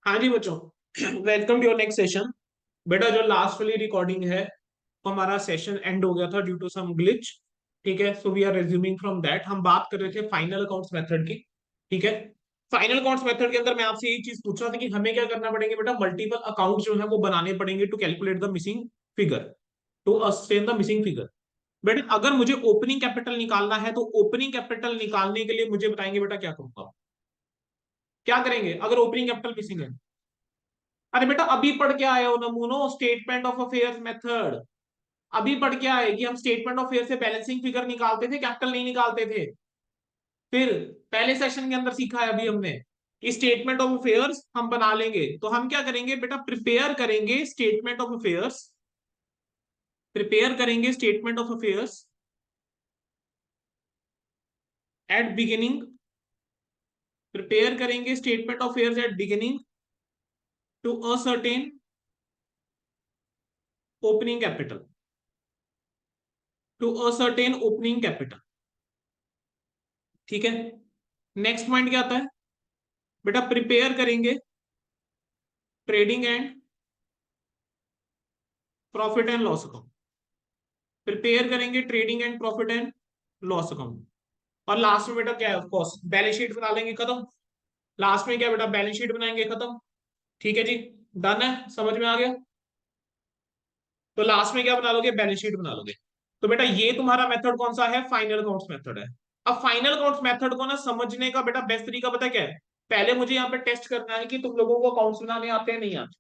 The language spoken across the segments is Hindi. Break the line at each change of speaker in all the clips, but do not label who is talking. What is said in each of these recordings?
हाँ जी बच्चों, welcome to your next session. बेटा जो लास्ट वाली रिकॉर्डिंग है वो हमारा सेशन एंड हो गया था ड्यू टू सम ग्लिच। ठीक है, so we are resuming from that. हम बात कर रहे थे फाइनल अकाउंट्स मेथड की। ठीक है, फाइनल अकाउंट्स मेथड के अंदर मैं आपसे यही चीज पूछ रहा था कि हमें क्या करना पड़ेंगे बेटा, मल्टीपल अकाउंट जो है वो बनाने पड़ेंगे to calculate the missing figure, to ascertain the missing figure. बेटा अगर मुझे ओपनिंग कैपिटल निकालना है तो ओपनिंग कैपिटल निकालने के लिए मुझे बताएंगे बेटा क्या करूंगा, क्या करेंगे अगर ओपनिंग कैपिटल मिसिंग है। अरे बेटा अभी पढ़ के आए हो नमूनो, स्टेटमेंट ऑफ अफेयर्स मेथड। अभी पढ़ के आए कि हम स्टेटमेंट ऑफ अफेयर से बैलेंसिंग फिगर निकालते थे, कैपिटल नहीं निकालते थे। फिर पहले सेशन के अंदर सीखा है अभी हमने कि स्टेटमेंट ऑफ अफेयर्स हम बना लेंगे, तो हम क्या करेंगे बेटा, प्रिपेयर करेंगे स्टेटमेंट ऑफ अफेयर्स, प्रिपेयर करेंगे statement of affairs at beginning, prepare करेंगे statement of affairs at beginning to a certain opening capital, to a certain opening capital. ठीक है, नेक्स्ट पॉइंट क्या आता है बेटा, प्रिपेयर करेंगे trading and profit and loss account, prepare करेंगे trading and profit and loss account. और लास्ट में बेटा क्या है, ऑफकोर्स बैलेंस शीट बना लेंगे, खत्म। लास्ट में क्या बेटा, बैलेंस शीट बनाएंगे, खत्म। ठीक है जी, डन है, समझ में आ गया। तो लास्ट में क्या बना लोगे, बैलेंस शीट बना लोगे। तो बेटा ये तुम्हारा मेथड कौन सा है, फाइनल अकाउंट्स मेथड है। अब फाइनल अकाउंट्स मेथड को ना समझने का बेटा बेस्ट तरीका पता क्या है, पहले मुझे यहाँ पे टेस्ट करना है कि तुम लोगों को अकाउंट्स बनाने आते हैं नहीं आते।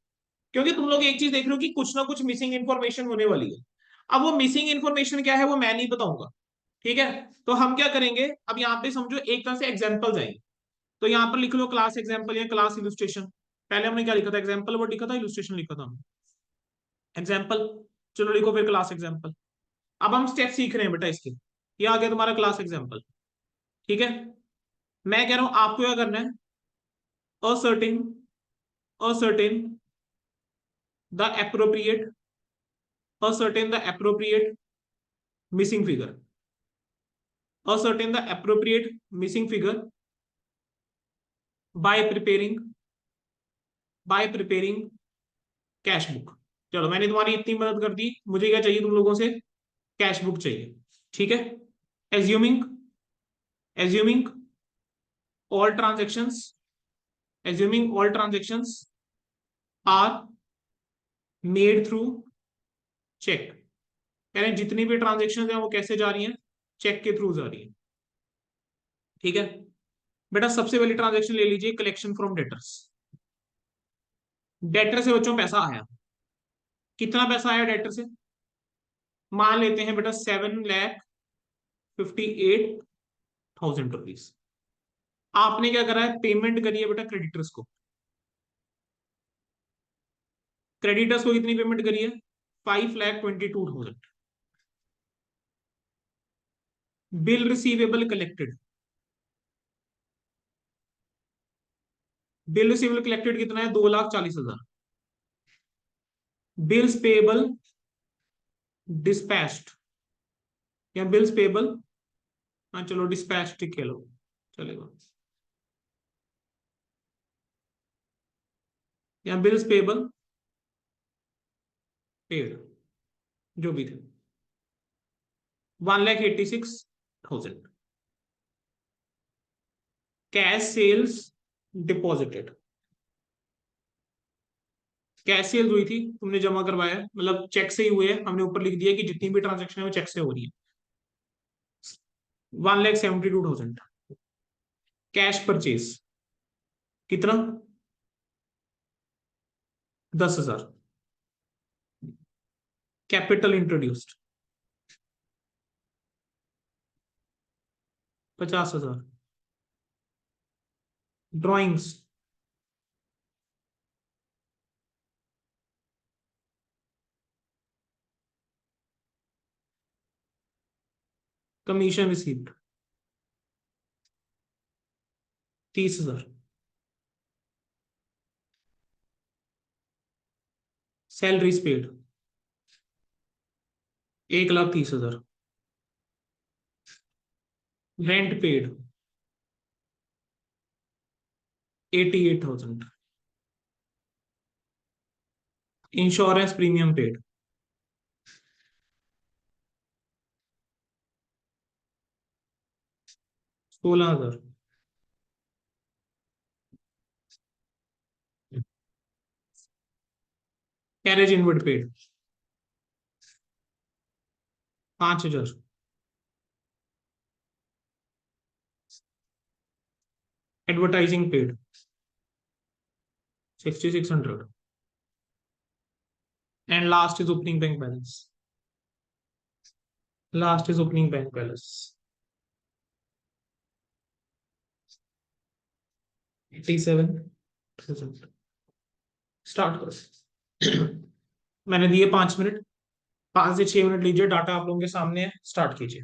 क्योंकि तुम लोग एक चीज देख रहे हो कि कुछ ना कुछ मिसिंग इन्फॉर्मेशन होने वाली है। अब वो मिसिंग इन्फॉर्मेशन क्या है वो मैं नहीं बताऊंगा। ठीक है, तो हम क्या करेंगे, अब यहाँ पे समझो एक तरह से एग्जाम्पल आएंगे। तो यहाँ पर लिख लो क्लास एग्जाम्पल या क्लास इलुस्ट्रेशन। पहले हमने क्या लिखा था, एग्जाम्पल वर्ड लिखा था, इलुस्ट्रेशन लिखा था एग्जाम्पल। चलो लिखो फिर क्लास एग्जाम्पल। अब हम स्टेप सीख रहे हैं बेटा इसके, ये आ गया तुम्हारा क्लास एग्जाम्पल। ठीक है, मैं कह रहा हूं आपको क्या करना है, ascertain, ascertain the appropriate, ascertain the appropriate missing figure, ascertain the appropriate missing figure by preparing, by preparing cash book. चलो मैंने तुम्हारी इतनी मदद कर दी, मुझे क्या चाहिए तुम लोगों से, कैश बुक चाहिए। ठीक है, assuming, assuming all transactions, assuming all transactions are made through cheque, यानी जितनी भी ट्रांजेक्शन है वो कैसे जा रही हैं, चेक के थ्रू जा रही है। ठीक है बेटा, सबसे पहली ट्रांजेक्शन ले लीजिए, कलेक्शन फ्रॉम डेटर्स। डेटर से बच्चों पैसा आया, कितना पैसा आया डेटर से, मान लेते हैं बेटा 7,58,000 रुपीज। आपने क्या करा है, पेमेंट करी है बेटा क्रेडिटर्स को। क्रेडिटर्स को कितनी पेमेंट करी है, 5,22,000। Bill receivable collected, bill receivable collected कितना है, 2,40,000। बिल्स पेबल डिस्पैच्ड या बिल्स पेबल, हाँ चलो डिस्पैच टिक लो, चलेगा, या बिल्स पेबल पेड, जो भी थे, 1,86,000। Cash sales deposited, cash sales हुई थी, तुमने जमा करवाया, मतलब चेक से ही हुए हैं, हमने ऊपर लिख दिया कि जितनी भी ट्रांजेक्शन है वो चेक से हो रही है, 1,72,000। कैश परचेज कितना, 10,000। Capital introduced 50,000। Drawings commission received 30,000। Salaries paid 1,30,000। Rent paid 88,000। Insurance premium paid 16,000। Carriage inward paid 5,000। Advertising paid 6,600। And last is opening bank balance. Last is opening bank balance 87,000। Start करो। मैंने दिए 5 मिनट। 5 से 6 मिनट लीजिए, डाटा आप लोगों के सामने है, स्टार्ट कीजिए।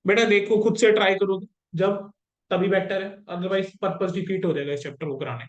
बेटा देखो, खुद से ट्राई करोगे जब, तभी बेटर है, अदरवाइज पर्पस डिफीट हो जाएगा इस चैप्टर को कराने।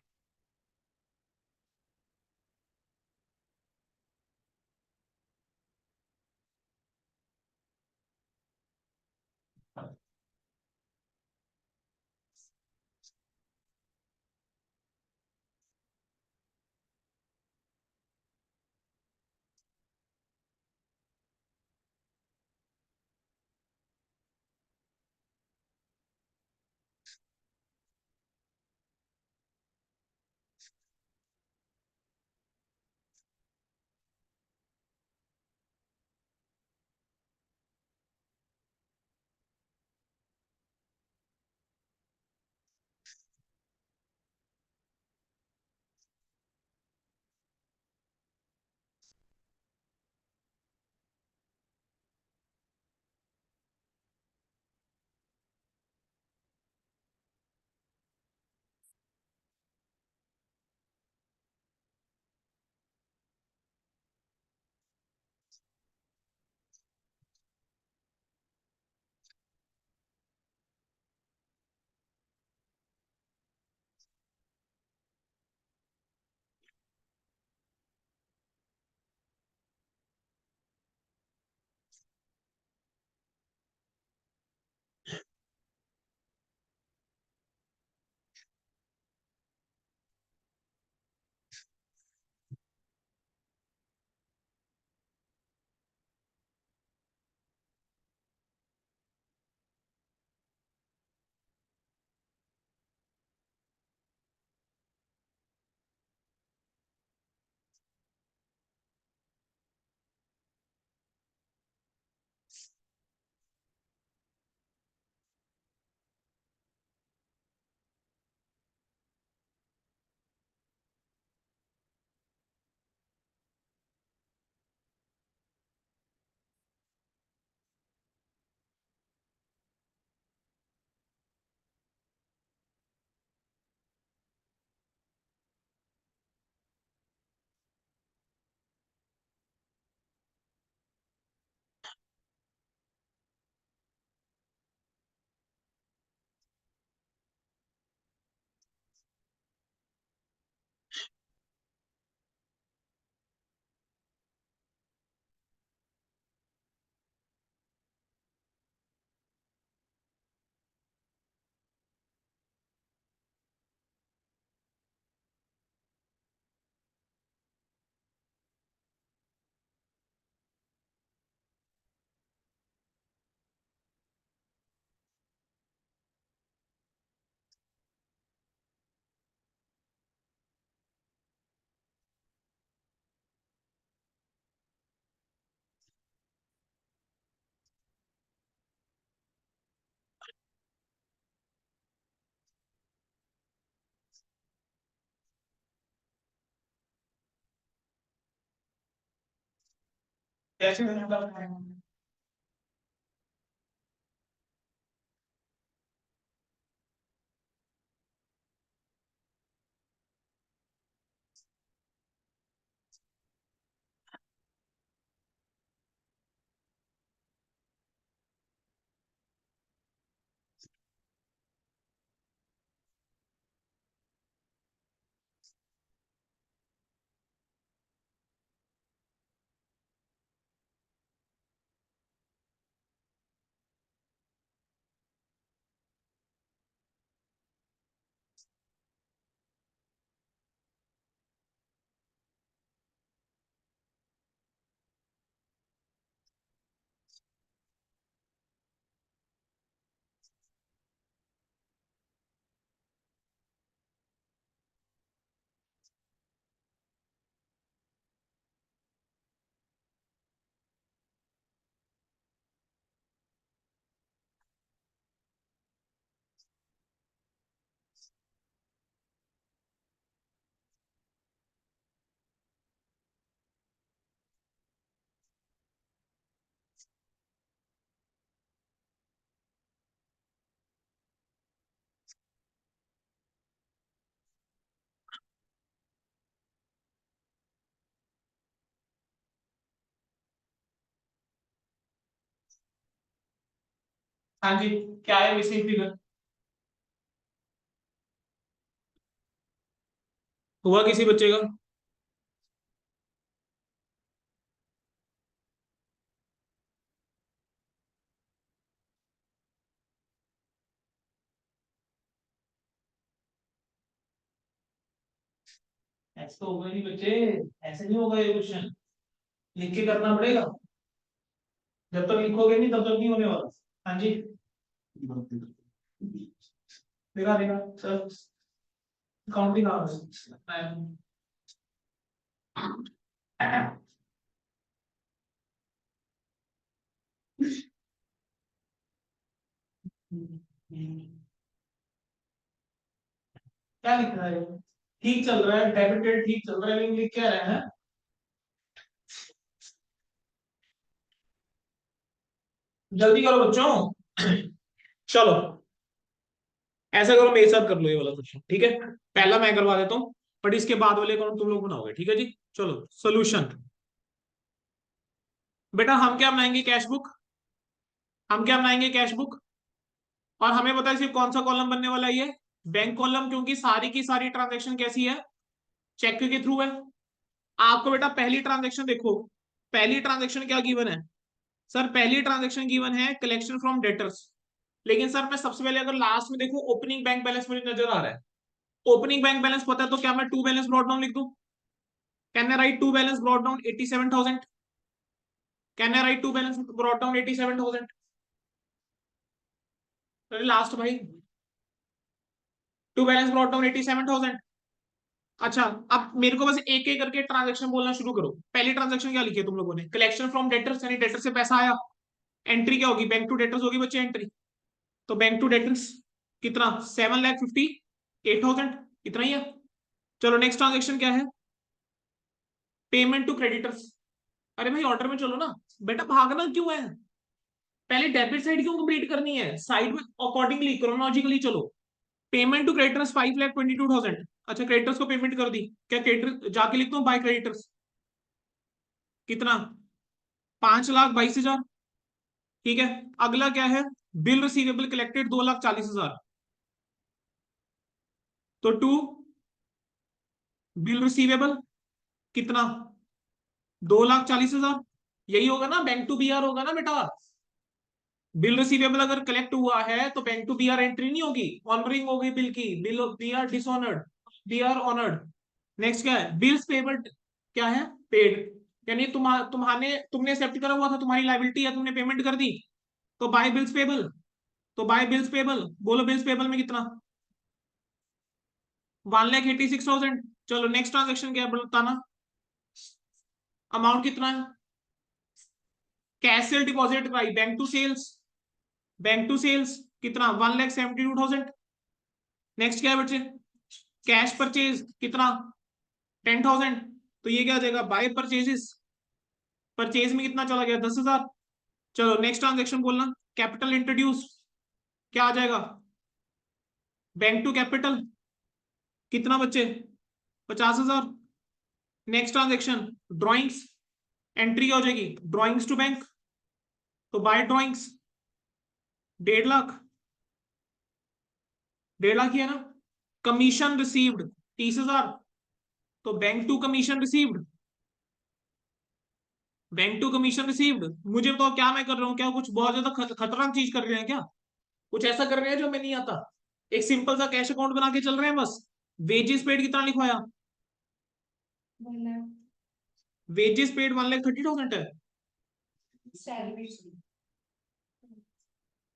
कैसे मैंने बताया? हाँ जी, क्या है मिसिंग फिगर? हुआ किसी बच्चे का? ऐसे तो होगा नहीं बच्चे, ऐसे नहीं होगा ये क्वेश्चन, लिख के करना पड़ेगा। जब तक लिखोगे नहीं तब तक नहीं होने वाला। हाँ जी, देखा देखा सर, काउंटिंग क्या लिख रहा है? ठीक चल रहा है, डेबिटेड ठीक चल रहा है, लेकिन लिख क्या रहे हैं? जल्दी करो बच्चों। चलो ऐसा करो, मेरे साथ कर लो ये वाला क्वेश्चन, ठीक है? पहला मैं करवा देता हूँ, बट इसके बाद वाले अकाउंट तुम लोग बनाओगे, ठीक है जी? चलो सोल्यूशन। बेटा हम क्या बनाएंगे? Cash book. हम क्या बनाएंगे? Cash book. और हमें पता है सिर्फ कौन सा कॉलम बनने वाला है ये? बैंक कॉलम, क्योंकि सारी की सारी ट्रांजेक्शन कैसी है? चेक के थ्रू है। आपको बेटा पहली ट्रांजेक्शन देखो, पहली ट्रांजेक्शन क्या गिवन है? सर पहली ट्रांजेक्शन गिवन है कलेक्शन फ्रॉम डेटर्स। लेकिन सर मैं सबसे पहले अगर लास्ट में देखो, ओपनिंग बैंक बैलेंस मुझे नजर आ रहा है। ओपनिंग बैंक बैलेंस पता है तो क्या मैं टू बैलेंस ब्रॉट डाउन लिख दूं? Can I write to balance brought down 87,000? Can I write to balance brought down 87,000? अरे लास्ट भाई, टू बैलेंस ब्रॉट डाउन 87,000। अच्छा, अब मेरे को बस एक एक करके ट्रांजेक्शन बोलना शुरू करो। पहली ट्रांजेक्शन क्या लिखी है तुम लोगों ने? कलेक्शन फ्रॉम डेटर्स, यानी डेटर से पैसा आया। एंट्री क्या होगी? बैंक टू डेटर्स होगी बच्चे एंट्री। तो बैंक टू डेटर्स कितना? 7,58,000, इतना ही है। चलो नेक्स्ट ट्रांजेक्शन क्या है? Payment to creditors. अरे भाई ऑर्डर में चलो ना, बेटा भागना क्यों है? पहले डेबिट साइड क्यों कंप्लीट करनी है? साइड में अकॉर्डिंगली क्रोनोलॉजिकली चलो। Payment to creditors 5,22,000। अच्छा क्रेडिटर्स को पेमेंट कर दी। क्या क्रेडिटर जाके लिखता हूँ बाय क्रेडिटर्स? कितना? 5,22,000। ठीक है। अगला क्या है? Bill receivable collected 2,40,000। तो टू बिल रिसीवेबल कितना? 2,40,000। यही होगा ना, बैंक टू बीआर होगा ना बेटा। बिल रिसीवेबल अगर कलेक्ट हुआ है तो बैंक टू बीआर एंट्री नहीं होगी, ऑनरिंग होगी बिल की। Bill BR dishonoured, BR honoured. Next क्या है? बिल्स पेबल क्या है? पेड। यानी तुमने एक्सेप्ट करा हुआ था, तुम्हारी लाइबिलिटी है, तुमने पेमेंट कर दी। तो बाय बिल्स पेबल। तो बाय बिल्स पेबल बोलो, बिल्स पेबल में कितना? 1,86,000। चलो नेक्स्ट ट्रांजेक्शन क्या है बताना? अमाउंट कितना है? Cash sale deposit by bank to sales. Bank to sales कितना? 1,72,000। नेक्स्ट क्या है बच्चे? कैश परचेज कितना? 10,000। तो ये क्या हो जाएगा? By purchases. परचेज में कितना चला गया? 10,000। चलो नेक्स्ट ट्रांजेक्शन बोलना। कैपिटल इंट्रोड्यूस क्या आ जाएगा? बैंक टू कैपिटल कितना बच्चे? 50,000। नेक्स्ट ट्रांजेक्शन ड्रॉइंग्स, एंट्री क्या हो जाएगी? Drawings to bank. तो बाय ड्रॉइंग्स 1,50,000। 1,50,000 ही है ना। Commission received 30,000। तो bank to commission received. Bank to commission received. मुझे बताओ क्या मैं कर रहा हूँ? क्या कुछ बहुत ज्यादा खतरनाक चीज कर रहे हैं क्या? कुछ ऐसा कर रहे हैं जो मैं नहीं आता? एक सिंपल सा कैश अकाउंट बना के चल रहे हैं बस। वेजेस पेड कितना लिखवाया? वेजेस पेड 1,30,000 है।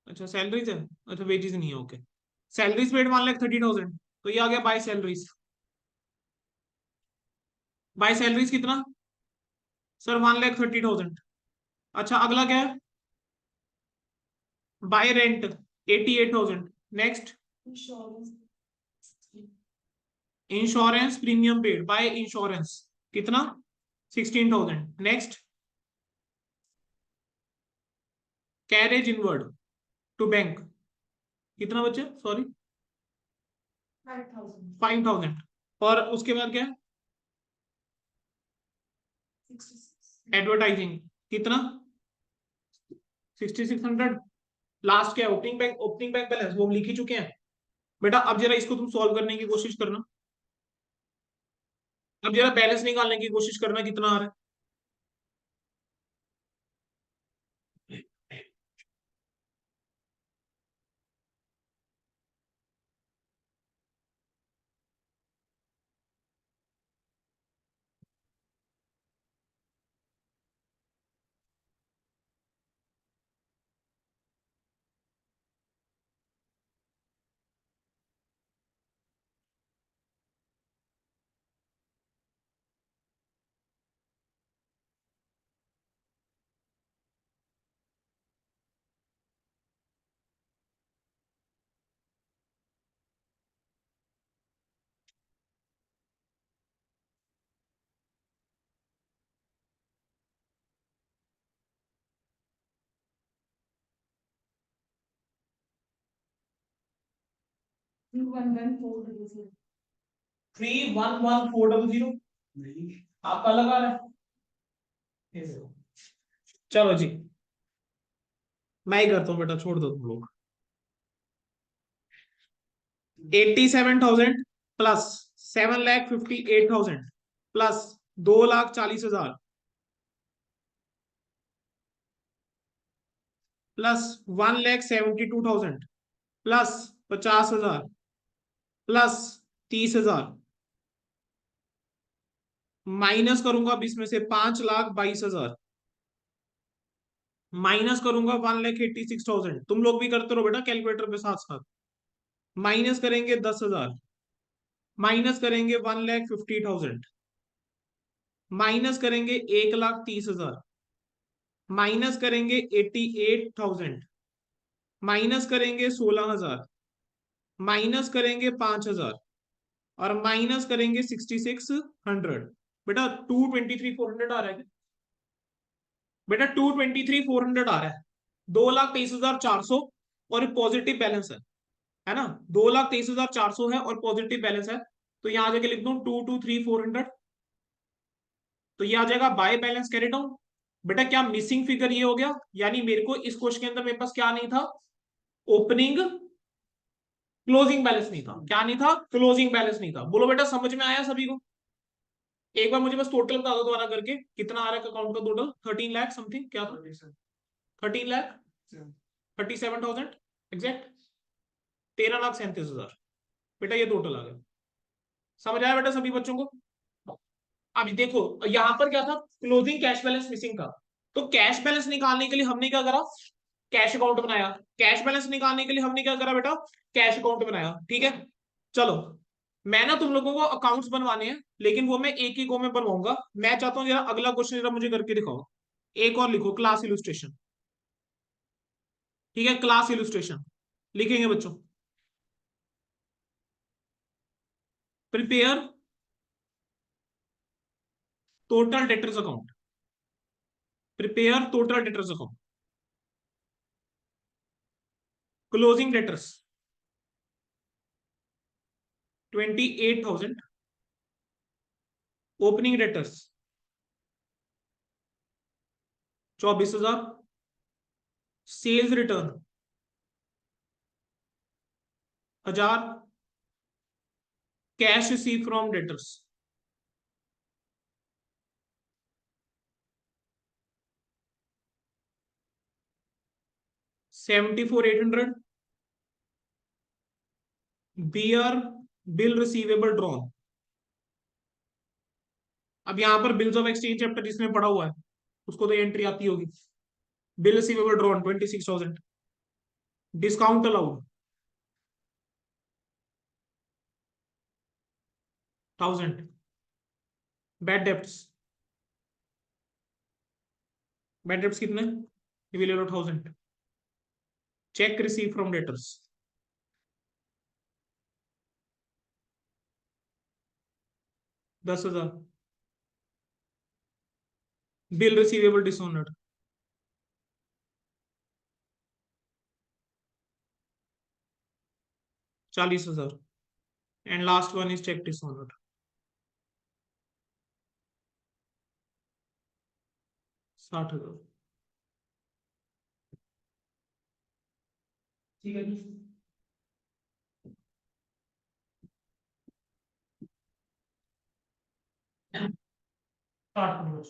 अच्छा सैलरीज है। अच्छा वेजेस नहीं है, ओके। Salaries paid 1,30,000। तो ये आ गया बाय सैलरीज। बाय सैलरीज कितना? सर 1,30,000। अच्छा अगला क्या है? By rent 88,000। Next insurance premium paid by insurance कितना? 16,000। Next carriage inward to bank कितना बच्चे? सॉरी 5,000। और उसके बाद क्या है? एडवर्टाइजिंग कितना? 6,600। लास्ट क्या है, ओपनिंग बैंक बैलेंस, वो हम लिख ही चुके हैं बेटा। अब जरा इसको तुम सॉल्व करने की कोशिश करना। अब जरा बैलेंस निकालने की कोशिश करना, कितना आ रहा 311,400 आपका लगा रहा है। चलो जी, मैं ही करता हूँ बेटा, छोड़ दो तुम लोग। 87,000 plus 7,58,000 plus 2,40,000 plus 1,72,000 plus 50,000 plus 30,000 minus करूंगा अब इसमें से 5,22,000 माइनस करूंगा 1,86,000। तुम लोग भी करते रहो बेटा कैलकुलेटर पे साथ साथ। माइनस करेंगे 10,000, माइनस करेंगे 1,50,000, माइनस करेंगे 1,30,000, माइनस करेंगे 88,000, माइनस करेंगे 16,000, माइनस करेंगे 5,000 और माइनस करेंगे 6,600। बेटा 223,400 आ रहा है क्या? बेटा 223,400 आ रहा है। 2,23,400 और पॉजिटिव बैलेंस है ना? 2,23,400 है और पॉजिटिव बैलेंस है। तो यहां जाके लिख दूं 223,400। तो ये आ जाएगा बाय बैलेंस कैरिड आउट। बेटा क्या मिसिंग फिगर ये हो गया, यानी मेरे को इस क्वेश्चन के अंदर मेरे पास क्या नहीं था, ओपनिंग क्लोजिंग बैलेंस नहीं था। क्या नहीं था? क्लोजिंग बैलेंस नहीं था। बोलो बेटा समझ में आया सभी को? एक बार मुझे बस टोटल बता दो दोबारा करके, कितना आ रहा है अकाउंट का टोटल? 13 लाख समथिंग, क्या था? 13 लाख 37,000 एग्जैक्ट। 13,37,000 बेटा ये टोटल आ गया। समझ आया बेटा सभी बच्चों को? अब देखो यहां पर क्या था, क्लोजिंग कैश बैलेंस मिसिंग था। तो कैश बैलेंस निकालने के लिए हमने क्या करा, कैश अकाउंट बनाया। कैश बैलेंस निकालने के लिए हमने क्या करा बेटा, कैश अकाउंट बनाया। ठीक है, चलो मैं ना तुम लोगों को अकाउंट्स बनवाने हैं, लेकिन वो मैं एक ही गो में बनवाऊंगा। मैं चाहता हूँ जरा अगला क्वेश्चन जरा मुझे करके दिखाओ। एक और लिखो, क्लास इलुस्ट्रेशन। ठीक है, क्लास इलुस्ट्रेशन लिखेंगे बच्चों। Prepare total debtors account, prepare total debtors account, closing debtors 28,000, opening debtors 24,000, sales return 1,000, cash receive from debtors 74,800, B R bill receivable drawn. अब यहां पर बिल्स ऑफ एक्सचेंज चैप्टर जिसमें पढ़ा हुआ है उसको तो एंट्री आती होगी। Bill receivable drawn 26,000, discount allowed 1,000, bad debts, bad debts कितने, ये भी ले लो 1,000, cheque receive from debtors 10,000, bill receivable dishonoured 40,000 and last one is cheque dishonoured 60,000। ठीक है जी, स्टार्ट करो।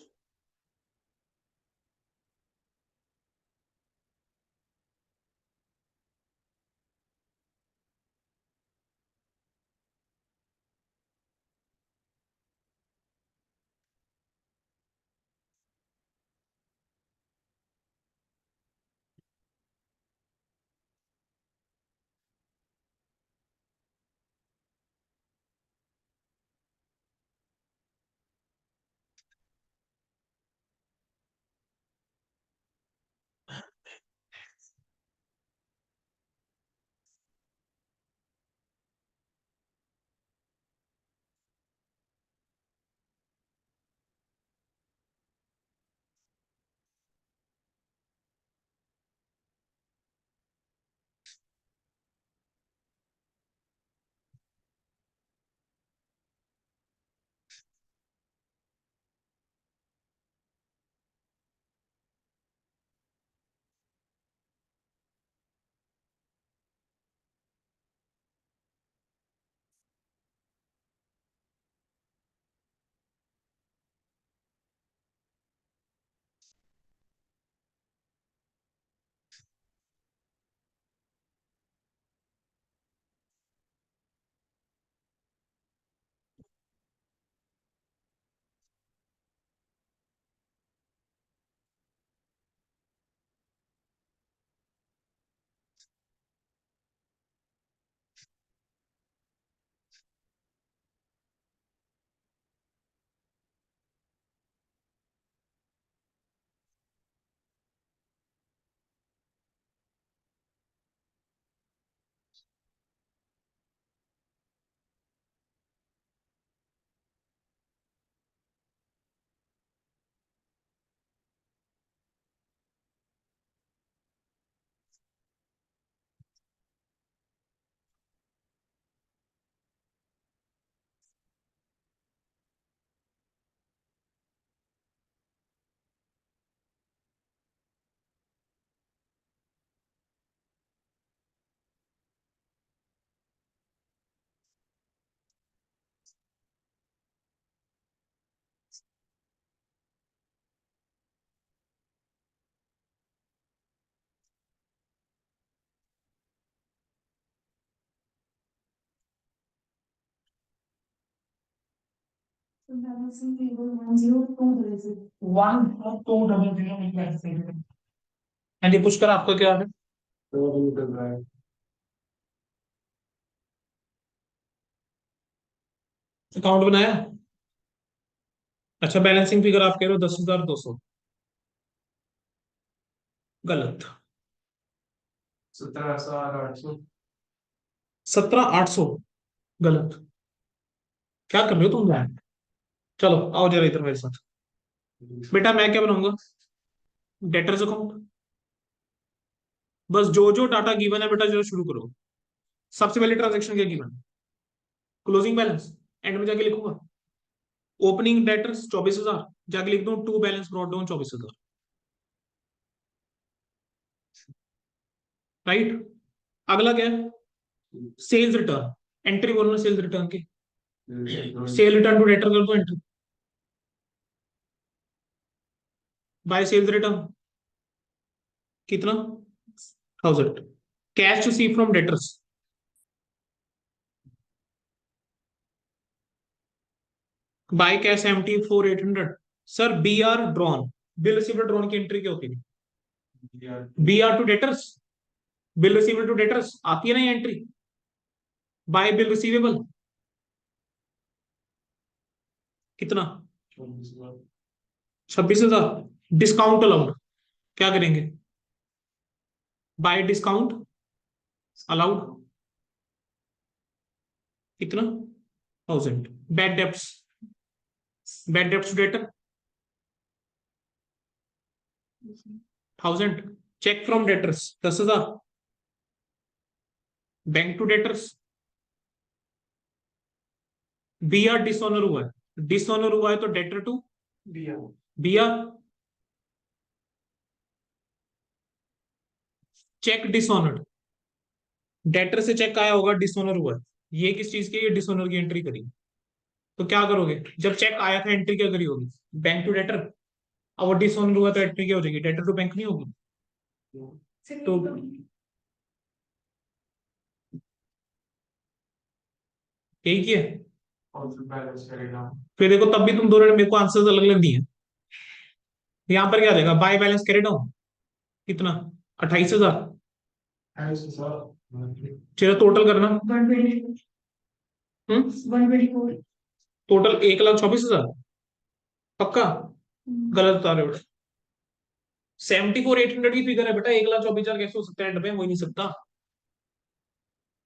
हाँ जी, पुष्कर आपका क्या है? अकाउंट बनाया? अच्छा, बैलेंसिंग फिगर आप कह रहे हो 10,200। गलत। 17,800। गलत। क्या कर रहे हो तुम यार? चलो आओ जरा इधर मेरे साथ। बेटा मैं क्या बनाऊंगा? Debtors account. बस जो जो डाटा गिवन है बेटा जरा शुरू करो। सबसे पहले ट्रांजेक्शन क्या गिवन? Closing balance. एंड में जाके लिखूंगा ओपनिंग डेटर्स 24,000। जाके लिख दूं to balance brought down 24,000। Right. अगला क्या है? Sales return. एंट्री बोलना सेल्स रिटर्न की। सेल रिटर्न टू डेटर कर दो एंट्री। बाय सेल्स रिटर्न कितना? 1,000। Cash to C from debtors. By cash seventy four 800। Sir B R drawn. Bill receivable drawn की एंट्री क्या होती है? B R to debtors. Bill receivable to debtors आती है ना ये एंट्री। बाय बिल रिसीवेबल कितना? 26,000। डिस्काउंट अलाउड क्या करेंगे? बाय डिस्काउंट अलाउड कितना? 1,000। Bad debts. Bad debts to debtor 1,000। Cheque from debtors 10,000। Bank to debtors. B R dishonour हुआ है। डिसऑनर हुआ है तो debtor to B R. Cheque dishonoured debtor से चेक आया होगा, डिसऑनर हुआ है, ये किस चीज की, ये डिसऑनर की एंट्री करी, तो क्या करोगे, जब चेक आया था एंट्री क्या करी होगी, बैंक टू डेटर। अब वो डिसऑनर हुआ तो एंट्री क्या हो जाएगी, डेटर टू बैंक नहीं होगी। तो यही किया, फिर देखो तब भी तुम दोनों ने मेरे को आंसर्स अलग अलग दिए। यहाँ पर क्या देगा, बाय बैलेंस कैरी डाउन कितना, 28,000। चलो टोटल करना, 124, टोटल 1,24,000, पक्का, गलत बता रहे हो बेटा, 74,800 की फिगर है बेटा, 1,24,000 कैसे हो सकता है एंड में, हो ही नहीं सकता।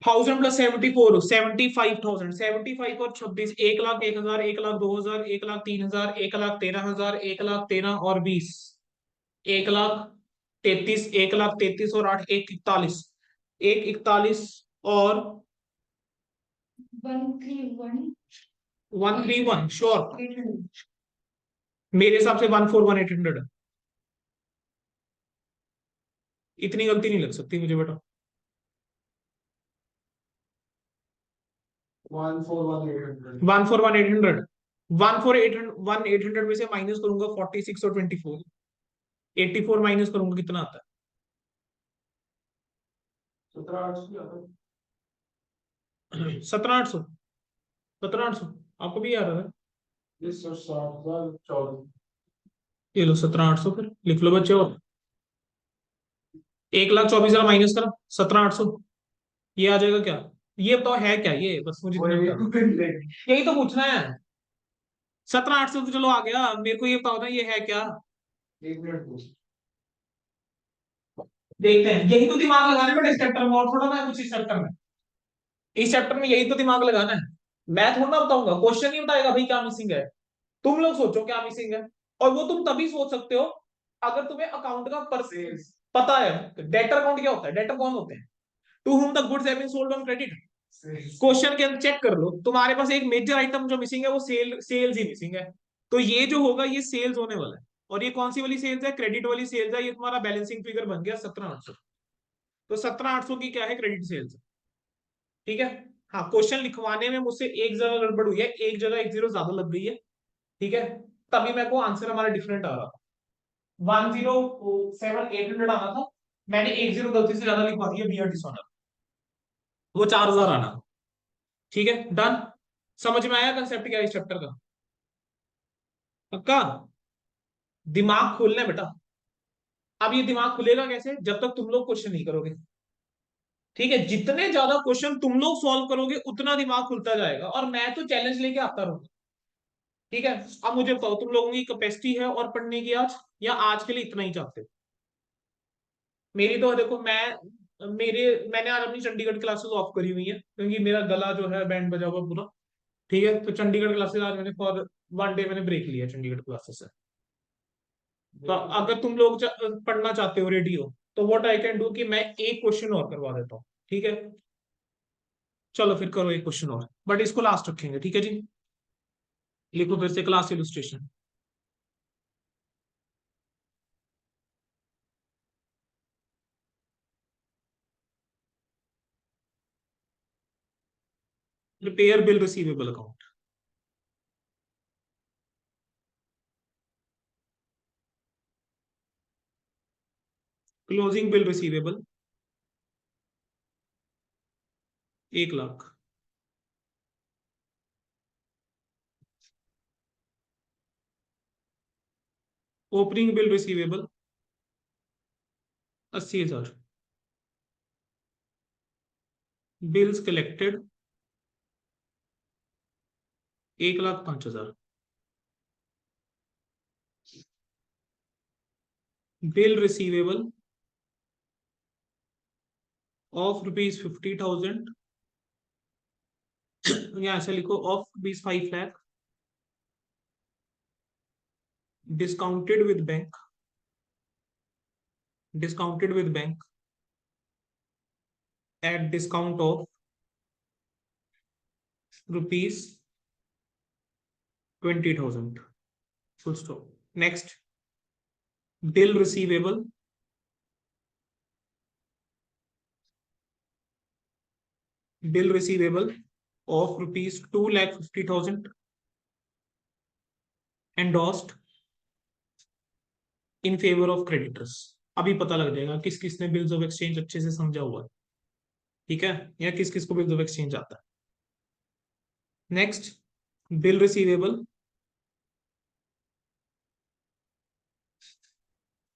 1000 प्लस 74, 75,000, 75 और 26, 1,01,000, 1,02,000, 1,03,000, 1,13,000, 1,13 और 20, 1,33, 1,33 और 8, 1,41, 1,41 और 131 श्योर, मेरे हिसाब से 141,800 है, इतनी गलती नहीं लग सकती मुझे बेटा। 141,800, 14800 में से माइनस करूंगा 46 और 24, 84 माइनस करूंगा कितना आता है, 17,800, 17,800, आपको भी याद है, ये लो 17,800, फिर लिख लो बच्चे, और 1,24,000 माइनस करो 17,800, ये आ जाएगा क्या, ये बताओ है क्या ये, बस मुझे यही तो पूछना है। 17,800 तो चलो आ गया, मेरे को ये बताओ ना ये है क्या, देखते हैं, यही तो दिमाग लगाना है बेटा इस चैप्टर में, और थोड़ा ना कुछ इस चैप्टर में, इस चैप्टर में यही तो दिमाग लगाना है, मैं थोड़ा ना बताऊंगा, क्वेश्चन नहीं बताएगा भाई क्या मिसिंग है, तुम लोग सोचो क्या मिसिंग है, और वो तुम तभी सोच सकते हो अगर तुम्हें अकाउंट का पर पता है, डेटर अकाउंट क्या होता है, डेटर कौन होते हैं, to whom the goods have been sold on credit, question के अंदर चेक कर लो, तुम्हारे पास एक मेजर आइटम जो मिसिंग है वो सेल्स ही मिसिंग है, तो ये जो होगा ये सेल्स होने वाला है, और ये कौन सी वाली सेल्स है, क्रेडिट वाली सेल्स है, ये तुम्हारा बैलेंसिंग फिगर बन गया 17,800, तो 17,800 की क्या है, क्रेडिट सेल्स, ठीक है। हाँ क्वेश्चन लिखवाने में मुझसे एक जगह गड़बड़ हुई है, एक जगह एक जीरो ज्यादा लग गई है, ठीक है, तभी मेरे को आंसर हमारा डिफरेंट आ रहा था, 107,800 आना था, मैंने एक जीरो गलती से ज्यादा लिखवा दिया, बी आर डिसऑनर, वो 4,000 आना, ठीक है डन, समझ में आया कंसेप्ट क्या है इस चैप्टर का, पक्का, दिमाग खोलना है बेटा, अब ये दिमाग खुलेगा कैसे, जब तक तुम लोग क्वेश्चन नहीं करोगे, ठीक है, जितने ज्यादा क्वेश्चन तुम लोग सॉल्व करोगे उतना दिमाग खुलता जाएगा, और मैं तो चैलेंज लेके आता रहूंगा, ठीक है। अब मुझे बताओ तुम लोगों की कैपेसिटी है और पढ़ने की आज, या आज के लिए इतना ही चाहते हो, मेरी तो देखो मैंने आज अपनी चंडीगढ़ क्लासेस ऑफ करी हुई है, क्योंकि मेरा गला जो है बैंड बजा हुआ पूरा, ठीक है, तो चंडीगढ़ क्लासेस आज मैंने फॉर वन डे मैंने ब्रेक लिया चंडीगढ़ क्लासेस से, तो अगर तुम लोग पढ़ना चाहते हो रेडी हो, तो व्हाट आई कैन डू कि मैं एक क्वेश्चन और करवा देता हूँ, ठीक है, चलो फिर करो एक क्वेश्चन और, बट इसको लास्ट रखेंगे, ठीक है जी, लिखो फिर से class illustration, prepare bill receivable account, closing bill receivable 1,00,000, opening bill receivable 80,000, bills collected 1,05,000, bill receivable of ₹50,000, यहाँ से लिखो of ₹5 lakh, discounted with bank, discounted with bank at discount of ₹20,000, full stop, next, bill receivable bill receivable of ₹2,50,000 endorsed in favour of creditors. अभी पता लग जाएगा किस किसने बिल्स ऑफ एक्सचेंज अच्छे से समझा हुआ है, ठीक है, या किस किस को बिल्स ऑफ एक्सचेंज आता है। नेक्स्ट, बिल रिसीवेबल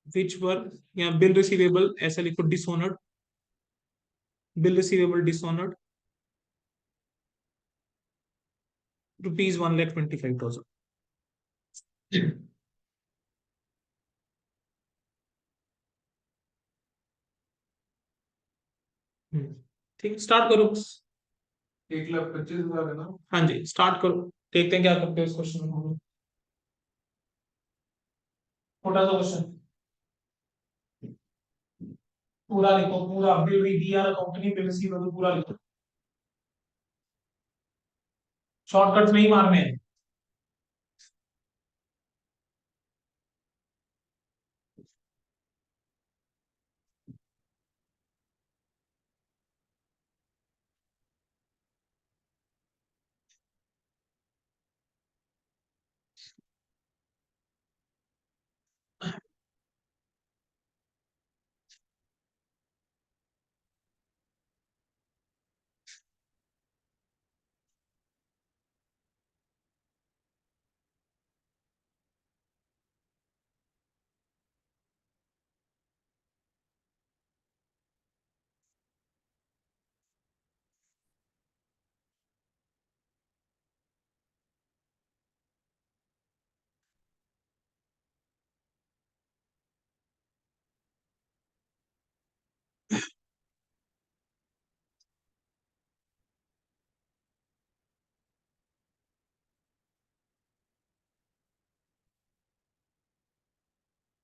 विच वर, या बिल रिसीवेबल ऐसा लिखो डिसऑनर्ड, बिल रिसीवेबल डिसऑनर्ड ₹1,25,000। ठीक, स्टार्ट करो। 1,25,000 है ना? हाँ जी, स्टार्ट करो, देखते हैं क्या करते हैं इस क्वेश्चन में। छोटा सा क्वेश्चन, पूरा लिखो, पूरा बिल दिया कंपनी बिल रिसीवेबल पूरा लिखो, शॉर्टकट्स नहीं मारने हैं।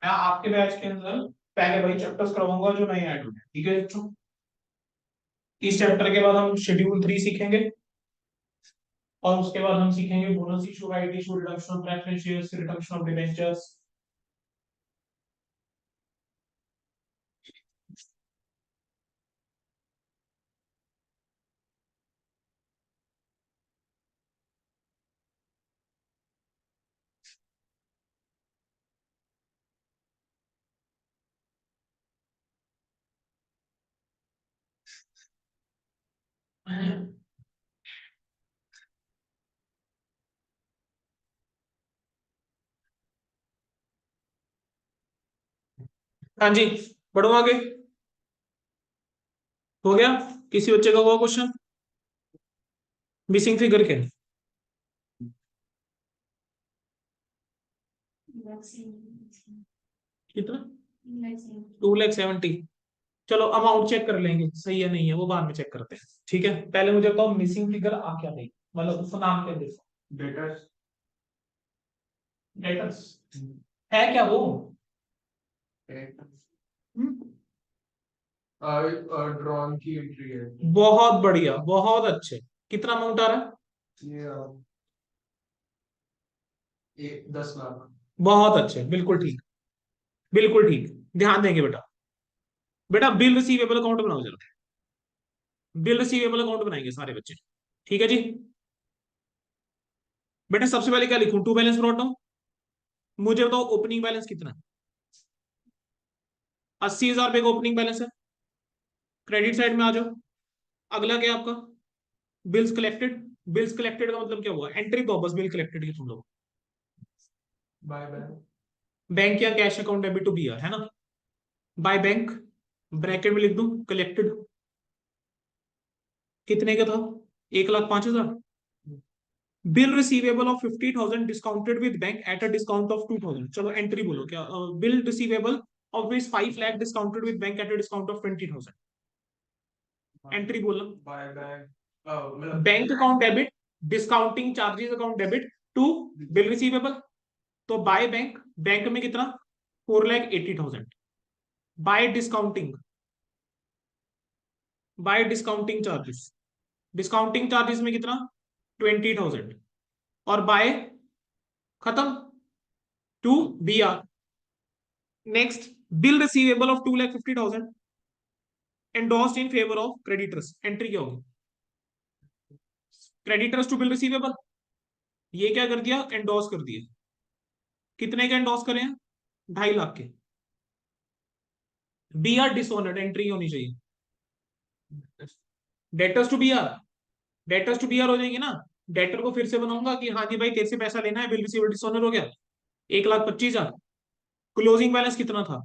मैं आपके बैच के अंदर पहले वही चैप्टर्स करवाऊंगा जो नए ऐड हुए हैं, ठीक है बच्चों। इस चैप्टर के बाद हम शेड्यूल 3 सीखेंगे, और उसके बाद हम सीखेंगे bonus issue, right issue, reduction of preference shares, reduction of debentures. हाँ जी, बढ़ो आगे। हो गया, किसी बच्चे का हुआ क्वेश्चन? मिसिंग फिगर के कितना? 2,70,000। चलो अमाउंट चेक कर लेंगे, सही है नहीं है वो बाद में चेक करते हैं, ठीक है। पहले मुझे बताओ मिसिंग फिगर आ क्या गई, मतलब उसका नाम क्या देखो। डेटर्स। डेटर्स है क्या वो? ड्रॉन की एंट्री है। बहुत बढ़िया, बहुत अच्छे। कितना अमाउंट आ रहा है ये? 10 लाख। बहुत अच्छे, बिल्कुल ठीक, बिल्कुल ठीक। ध्यान देंगे बेटा। बेटा बिल रिसीवेबल अकाउंट बनाओ जरा, बिल रिसीवेबल अकाउंट बनाएंगे सारे बच्चे, ठीक है जी। बेटा सबसे पहले क्या लिखूं, टू बैलेंस ब्रॉट डाउन। मुझे बताओ ओपनिंग बैलेंस कितना है? 80,000 रुपए का ओपनिंग बैलेंस है। क्रेडिट साइड में आ जाओ। अगला क्या है आपका? Bills collected. बिल्स कलेक्टेड का मतलब क्या हुआ? एंट्री दो बस बिल कलेक्टेड की तुम लोग। बाय बैंक, बैंक या cash account debit to B है ना। बाय बैंक, ब्रैकेट में लिख दूं कलेक्टेड, कितने का था? 1,05,000। Bill receivable of 50,000 discounted with bank at a discount of 2,000। चलो एंट्री बोलो क्या? Bill receivable of which 5 lakh discounted with bank at a discount of 20,000। Entry बोलो। By bank, bank account debit, discounting charges account debit to bill receivable. तो बाय बैंक, बैंक में कितना? 4,80,000। By discounting, by discounting charges, discounting charges में कितना? 20,000। और बाय, खत्म, to B are. Next, bill receivable of 2,50,000 endorsed in favour of creditors. Entry क्या होगी? क्रेडिटर्स टू बिल रिसीवेबल, ये क्या कर दिया, एंडोर्स कर दिया। कितने के एंडोर्स करे हैं, 2.5 लाख के। बी आर डिसऑनर्ड एंट्री होनी चाहिए। Debtors to B R, debtors to B R हो जाएगी ना। डेटर को फिर से बनाऊंगा कि हाँ जी भाई तेरे से पैसा लेना है, बिल रिसीवेबल डिसऑनर हो गया, 1,25,000। क्लोजिंग बैलेंस कितना था,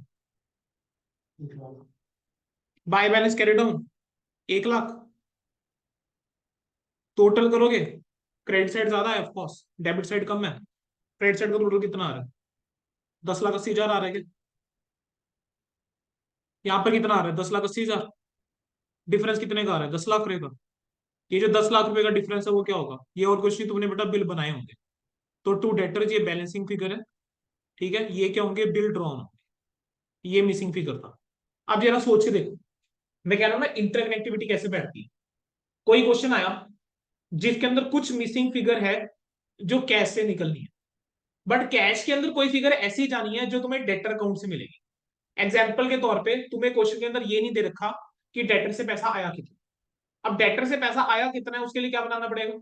by balance carry down 1 lakh. Total करोगे, क्रेडिट साइड ज्यादा है ऑफकोर्स, डेबिट साइड कम है। क्रेडिट साइड का टोटल कितना आ रहा है, 10,80,000 आ रहा है क्या? यहाँ पर कितना आ रहा है, 10,80,000। डिफरेंस कितने का आ रहा है, 10 लाख रुपए का। ये जो 10 लाख रुपए का डिफरेंस है वो क्या होगा, ये और कुछ नहीं, तुमने बेटा बिल बनाए होंगे। तो टू डेटर्स ये बैलेंसिंग फिगर है, ठीक है। ये क्या होंगे, बिल ड्रॉन होंगे, ये मिसिंग फिगर था। अब जरा सोच के देखो, मैं कह रहा हूं ना इंटरकनेक्टिविटी कैसे बैठती है। कोई क्वेश्चन आया जिसके अंदर कुछ मिसिंग फिगर है जो कैश से निकलनी है, बट कैश के अंदर कोई फिगर ऐसी जानी है जो तुम्हें डेटर अकाउंट से मिलेगी। एग्जाम्पल के तौर पे तुम्हें क्वेश्चन के अंदर ये नहीं दे रखा कि डेटर से पैसा आया कितना। अब डेटर से पैसा आया कितना है उसके लिए क्या बनाना पड़ेगा,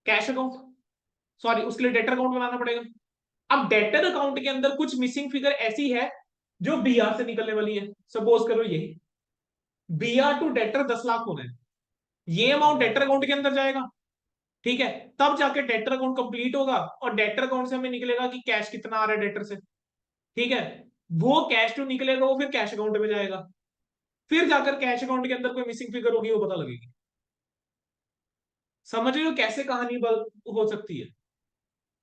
कैश अकाउंट, सॉरी उसके लिए डेटर अकाउंट बनाना पड़ेगा। अब डेटर अकाउंट के अंदर कुछ मिसिंग फिगर ऐसी है जो बीआर से निकलने वाली है। सपोज करो ये बीआर टू डेटर 10 लाख होना है, ये अमाउंट डेटर अकाउंट के अंदर जाएगा, ठीक है। तब जाके डेटर अकाउंट कंप्लीट होगा और डेटर अकाउंट से हमें निकलेगा कि कैश कितना आ रहा है डेटर से, ठीक है। वो कैश जो निकलेगा वो फिर कैश अकाउंट में जाएगा, फिर जाकर कैश अकाउंट के अंदर कोई मिसिंग फिगर होगी वो पता लगेगी। समझ रहे हो कैसे कहानी हो सकती है।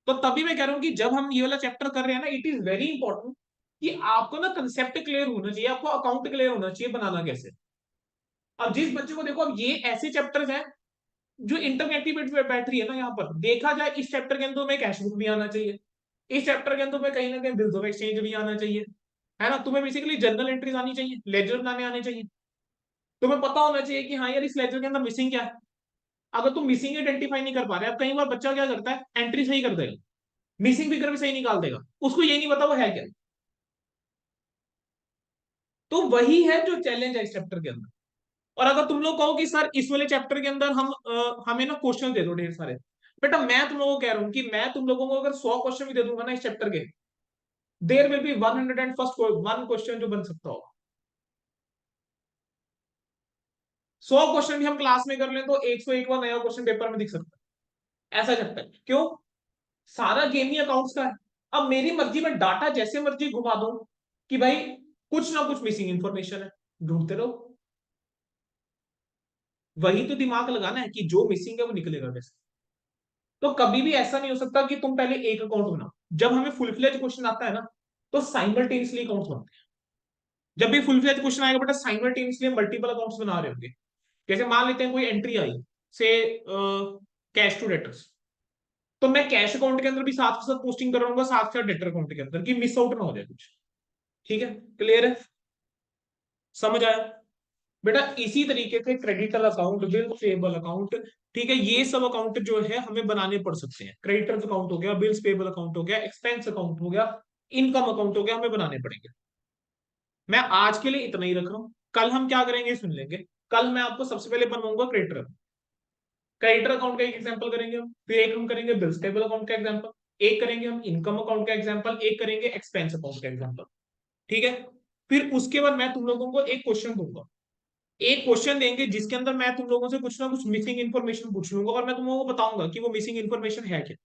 तो तभी मैं कह रहा हूं कि जब हम ये वाला चैप्टर कर रहे हैं ना, इट इज वेरी इंपॉर्टेंट कि आपको ना कंसेप्ट क्लियर होना चाहिए, आपको अकाउंट क्लियर होना चाहिए बनाना कैसे। अब जिस बच्चे को देखो, अब ये ऐसे चैप्टर्स हैं जो इंटरनेटिव बैठ रही है ना, यहाँ पर देखा जाए इस चैप्टर के अंदर में कैश बुक भी आना चाहिए, इस चैप्टर के अंदर में कहीं ना कहीं बिल्स ऑफ एक्सचेंज भी आना चाहिए, है ना। तुम्हें बेसिकली जर्नल एंट्रीज आनी चाहिए, लेजर बनाने आने चाहिए। तुम्हें पता होना चाहिए कि हाँ यार इस लेजर के अंदर मिसिंग क्या है। अगर तुम मिसिंग आइडेंटिफाई नहीं कर पा रहे, अब कई बार बच्चा क्या करता है, एंट्री सही कर देगा, मिसिंग फिगर भी सही निकाल देगा, उसको ये नहीं पता वो है क्या। तो वही है जो चैलेंज है इस चैप्टर के अंदर। और अगर तुम लोग कहो कि सर इस वाले चैप्टर के अंदर हम हमें ना क्वेश्चन दे दो ढेर सारे, बेटा मैं तुम लोगों को कह रहा हूं कि मैं तुम लोगों को अगर 100 क्वेश्चन भी दे दूंगा ना इस चैप्टर के, there will be 101st one question जो बन सकता होगा। 100 क्वेश्चन भी हम क्लास में कर लें तो 101वां नया क्वेश्चन पेपर में दिख सकता है। ऐसा चैप्टर क्यों, सारा गेम ही अकाउंट्स का है। अब मेरी मर्जी में डाटा जैसे मर्जी घुमा दूं कि भाई कुछ ना कुछ मिसिंग इंफॉर्मेशन है, ढूंढते रहो। वही तो दिमाग लगाना है कि जो मिसिंग है वो निकलेगा कैसे। तो कभी भी ऐसा नहीं हो सकता कि तुम पहले एक अकाउंट बनाओ। जब हमें फुल फ्लेज क्वेश्चन आता है ना, तो साइमल्टेनियसली अकाउंट्स बनते हैं। जब भी फुल फ्लेज क्वेश्चन आएगा बेटा, साइमल्टेनियसली मल्टीपल अकाउंट्स बना रहे होंगे। जैसे मान लेते हैं कोई एंट्री आई से कैश टू डेटर्स, तो मैं कैश अकाउंट के अंदर भी साथ के साथ पोस्टिंग करूंगा, साथ साथ डेटर अकाउंट के अंदर, कि मिस आउट ना हो जाए कुछ। ठीक है, क्लियर है, समझ आया। बेटा इसी तरीके से creditor account, bill payable account, ठीक है, ये सब अकाउंट जो है हमें बनाने पड़ सकते हैं। क्रेडिटर्स अकाउंट हो गया, बिल्स पेबल अकाउंट हो गया, एक्सपेंस अकाउंट हो गया, इनकम अकाउंट हो गया, हमें बनाने पड़ेंगे। मैं आज के लिए इतना ही रख रहा हूं, कल हम क्या करेंगे सुन लेंगे। कल मैं आपको सबसे पहले बनवाऊंगा क्रेडिटर, क्रेडिटर अकाउंट का एक एग्जांपल करेंगे हम, फिर एक हम करेंगे बिल्स पेबल अकाउंट का एग्जांपल, एक करेंगे हम इनकम अकाउंट का एग्जांपल, एक करेंगे एक्सपेंस अकाउंट का एग्जांपल, ठीक है। फिर उसके बाद मैं तुम लोगों को एक क्वेश्चन दूंगा, एक क्वेश्चन देंगे जिसके अंदर मैं तुम लोगों से कुछ ना कुछ मिसिंग इन्फॉर्मेशन पूछ लूंगा और मैं तुम लोगों को बताऊंगा कि वो मिसिंग इन्फॉर्मेशन है क्या।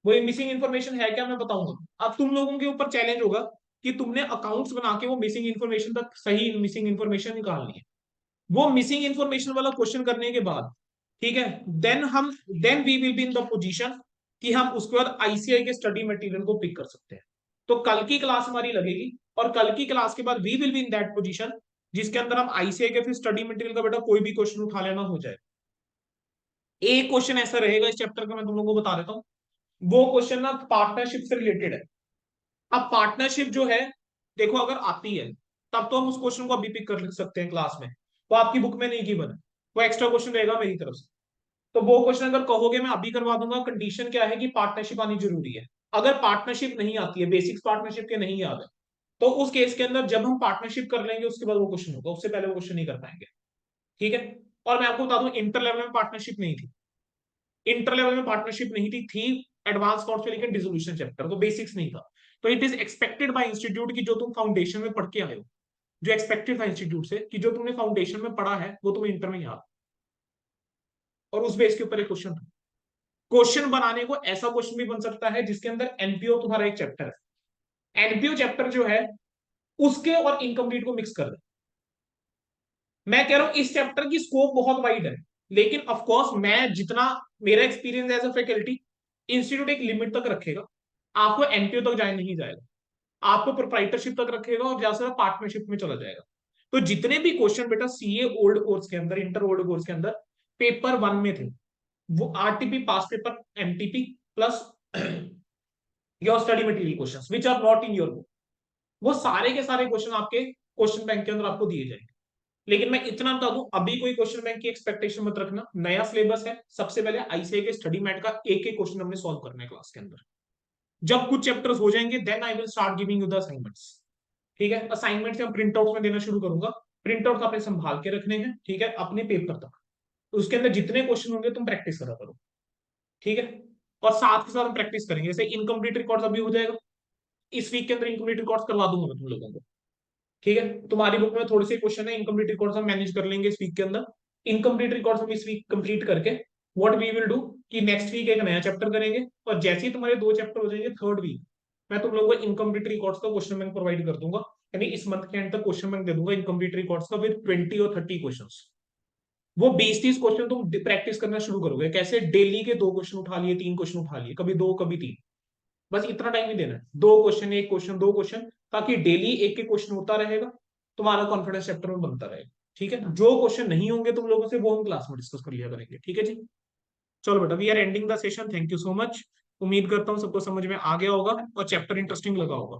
वो मिसिंग इन्फॉर्मेशन है क्या मैं बताऊंगा। अब तुम लोगों के ऊपर चैलेंज होगा कि तुमने अकाउंट्स बना के वो मिसिंग इन्फॉर्मेशन तक सही मिसिंग इन्फॉर्मेशन निकालनी है। वो मिसिंग इन्फॉर्मेशन वाला क्वेश्चन करने के बाद, ठीक है, then we will be in the position कि हम उसके बाद आईसीआई के स्टडी मटेरियल को पिक कर सकते हैं। तो कल की क्लास हमारी लगेगी और कल की क्लास के बाद we will be in that position जिसके अंदर हम आईसीआई के फिर स्टडी मटेरियल का बेटा कोई भी क्वेश्चन उठा लेना हो जाए। एक क्वेश्चन ऐसा रहेगा इस चैप्टर का, मैं तुम लोगों को बता देता हूँ। वो क्वेश्चन ना पार्टनरशिप से रिलेटेड है। अब पार्टनरशिप जो है, देखो अगर आती है तब तो हम उस क्वेश्चन को अभी पिक कर सकते हैं क्लास में, वो आपकी बुक में नहीं की बना, वो एक्स्ट्रा क्वेश्चन रहेगा मेरी तरफ से। तो वो क्वेश्चन अगर कहोगे मैं अभी करवा दूंगा। कंडीशन क्या है कि पार्टनरशिप आनी जरूरी है। अगर पार्टनरशिप नहीं आती है, बेसिक्स पार्टनरशिप के नहीं याद है, तो उस केस के अंदर जब हम पार्टनरशिप कर लेंगे उसके बाद वो क्वेश्चन होगा, उससे पहले वो क्वेश्चन नहीं कर पाएंगे, ठीक है। और मैं आपको बता दूं इंटर लेवल में पार्टनरशिप नहीं थी, इंटर लेवल में पार्टनरशिप नहीं थी एडवांस कोर्स पे, लेकिन डिसोल्यूशन चैप्टर तो बेसिक्स नहीं था। तो it is expected bye institute की जो तुम फाउंडेशन में पढ़ के आए हो, जो एक्सपेक्टेड था इंस्टीट्यूट से कि जो तुमने फाउंडेशन में पढ़ा है वो तुम्हें इंटर में याद, और उस बेस के ऊपर एक क्वेश्चन था। क्वेश्चन बनाने को ऐसा क्वेश्चन भी बन सकता है जिसके अंदर एनपीओ तुम्हारा एक चैप्टर है, एनपीओ चैप्टर जो है उसके और इनकम्प्लीट को मिक्स कर दे। मैं कह रहा हूं इस चैप्टर की स्कोप बहुत वाइड है, लेकिन ऑफ कोर्स मैं जितना मेरा experience as a faculty, institute एक लिमिट तक रखेगा, आपको एनपीओ तक जाए नहीं जाएगा, आपको प्रोप्राइटरशिप तक रखेगा और ज्यादा से पार्टनरशिप में चला जाएगा। तो जितने भी क्वेश्चन बेटा सीए ओल्ड कोर्स के अंदर, इंटर ओल्ड कोर्स के अंदर पेपर वन में थे, वो RTP past paper MTP plus your study material questions which are not in your book, वो सारे के सारे क्वेश्चन आपके क्वेश्चन बैंक के अंदर आपको दिए जाएंगे। लेकिन मैं इतना बता दूं, अभी कोई क्वेश्चन बैंक की एक्सपेक्टेशन मत रखना, नया सिलेबस है, सबसे पहले आईसीआई के स्टडी मैट का एक एक क्वेश्चन हमने सॉल्व करना है क्लास के अंदर। जब कुछ चैप्टर्स हो जाएंगे then I will start giving you the assignments. ठीक है, असाइनमेंट्स हम प्रिंट आउट में देना शुरू करूंगा, प्रिंट आउट आपने संभाल के रखने हैं, ठीक है, अपने पेपर तक। उसके अंदर जितने क्वेश्चन होंगे तुम प्रैक्टिस करा करो, ठीक है। और साथ के साथ हम प्रैक्टिस करेंगे, जैसे इनकम्प्लीट रिकॉर्ड्स अभी हो जाएगा, इस वीक के अंदर इनकम्प्लीट रिकॉर्ड्स करवा दूंगा मैं तुम लोगों को, ठीक है। तुम्हारी बुक में थोड़े से क्वेश्चन है, इनकम्प्लीट रिकॉर्ड्स हम मैनेज कर लेंगे इस वीक के अंदर। इनकम्प्लीट रिकॉर्ड्स हम इस वीक कंप्लीट करके व्हाट वी विल डू कि नेक्स्ट वीक एक नया चैप्टर करेंगे, और जैसे ही तुम्हारे 2 चैप्टर हो जाएंगे थर्ड वीक मैं तुम लोगों को इनकम्प्लीट रिकॉर्ड्स का क्वेश्चन बैंक प्रोवाइड कर दूंगा, यानी इस मंथ के एंड तक क्वेश्चन बैंक दे दूंगा इनकम्प्लीट रिकॉर्ड्स का विद 20 और 30 क्वेश्चन। वो 20-30 क्वेश्चन तुम प्रैक्टिस करना शुरू करोगे, कैसे डेली के 2 क्वेश्चन उठा लिए, 3 क्वेश्चन उठा लिए, कभी 2 कभी 3, बस इतना टाइम ही देना है, 2 क्वेश्चन, 1 क्वेश्चन, 2 क्वेश्चन, ताकि डेली एक एक क्वेश्चन होता रहेगा, तुम्हारा कॉन्फिडेंस चैप्टर में बनता रहेगा, ठीक है। जो क्वेश्चन नहीं होंगे तुम लोगों से वो हम क्लास में डिस्कस कर लिया करेंगे, ठीक है जी। चलो बेटा, we are ending the session, thank you so much. उम्मीद करता हूँ सबको समझ में आ गया होगा और चैप्टर इंटरेस्टिंग लगा होगा।